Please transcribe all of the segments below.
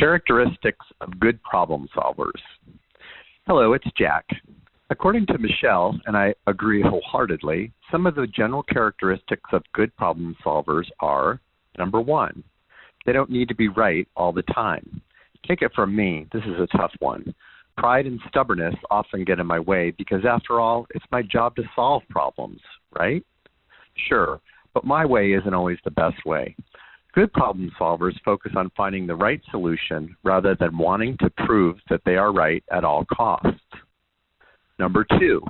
Characteristics of good problem solvers. Hello, it's Jack. According to Michelle, and I agree wholeheartedly, some of the general characteristics of good problem solvers are, number one, they don't need to be right all the time. Take it from me, this is a tough one. Pride and stubbornness often get in my way because after all, it's my job to solve problems, right? Sure, but my way isn't always the best way. Good problem solvers focus on finding the right solution rather than wanting to prove that they are right at all costs. Number two,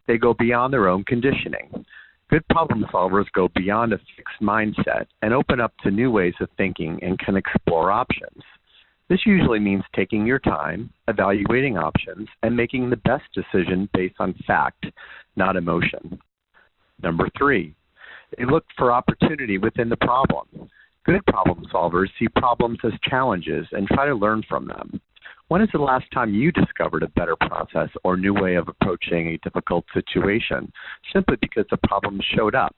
they go beyond their own conditioning. Good problem solvers go beyond a fixed mindset and open up to new ways of thinking and can explore options. This usually means taking your time, evaluating options, and making the best decision based on fact, not emotion. Number three, they look for opportunity within the problem. Good problem solvers see problems as challenges and try to learn from them. When is the last time you discovered a better process or new way of approaching a difficult situation simply because the problem showed up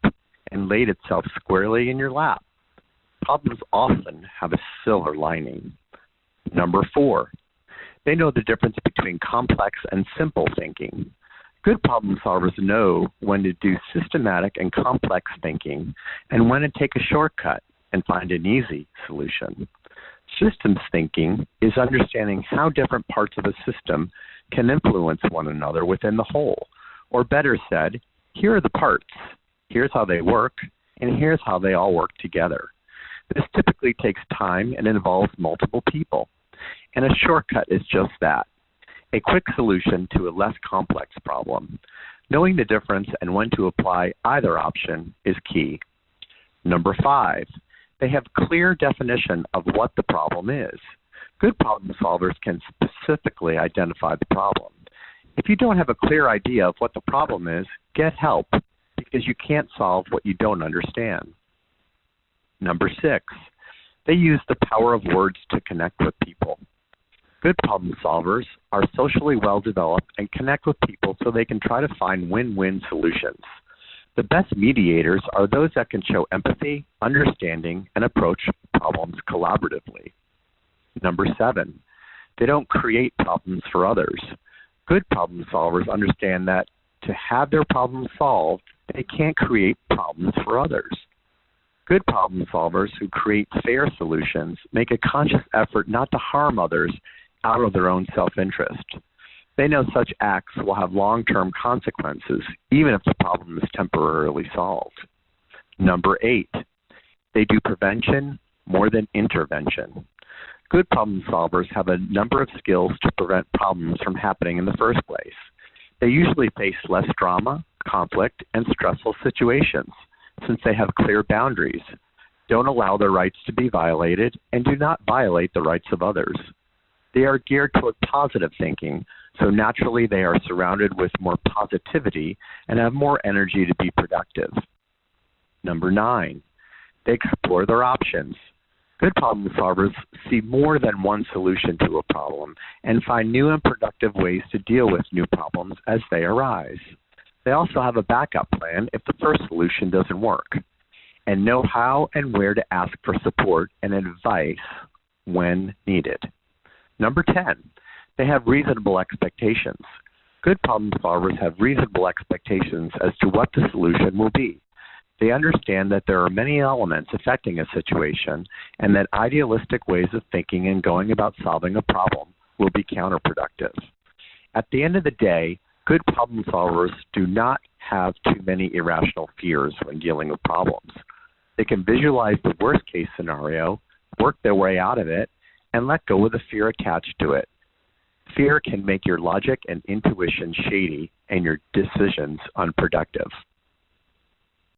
and laid itself squarely in your lap? Problems often have a silver lining. Number four, they know the difference between complex and simple thinking. Good problem solvers know when to do systematic and complex thinking and when to take a shortcut and find an easy solution. Systems thinking is understanding how different parts of a system can influence one another within the whole. Or better said, here are the parts, here's how they work, and here's how they all work together. This typically takes time and involves multiple people. And a shortcut is just that, a quick solution to a less complex problem. Knowing the difference and when to apply either option is key. Number five, they have clear definition of what the problem is. Good problem solvers can specifically identify the problem. If you don't have a clear idea of what the problem is, get help because you can't solve what you don't understand. Number six, they use the power of words to connect with people. Good problem solvers are socially well developed and connect with people so they can try to find win-win solutions. The best mediators are those that can show empathy, understanding, and approach problems collaboratively. Number seven, they don't create problems for others. Good problem solvers understand that to have their problems solved, they can't create problems for others. Good problem solvers who create fair solutions make a conscious effort not to harm others out of their own self-interest. They know such acts will have long-term consequences, even if the problem is temporarily solved. Number eight, they do prevention more than intervention. Good problem solvers have a number of skills to prevent problems from happening in the first place. They usually face less drama, conflict, and stressful situations, since they have clear boundaries, don't allow their rights to be violated, and do not violate the rights of others. They are geared toward positive thinking, so naturally they are surrounded with more positivity and have more energy to be productive. Number nine, they explore their options. Good problem solvers see more than one solution to a problem and find new and productive ways to deal with new problems as they arise. They also have a backup plan if the first solution doesn't work, and know how and where to ask for support and advice when needed. Number 10, they have reasonable expectations. Good problem solvers have reasonable expectations as to what the solution will be. They understand that there are many elements affecting a situation and that idealistic ways of thinking and going about solving a problem will be counterproductive. At the end of the day, good problem solvers do not have too many irrational fears when dealing with problems. They can visualize the worst case scenario, work their way out of it, and let go of the fear attached to it. Fear can make your logic and intuition shady and your decisions unproductive.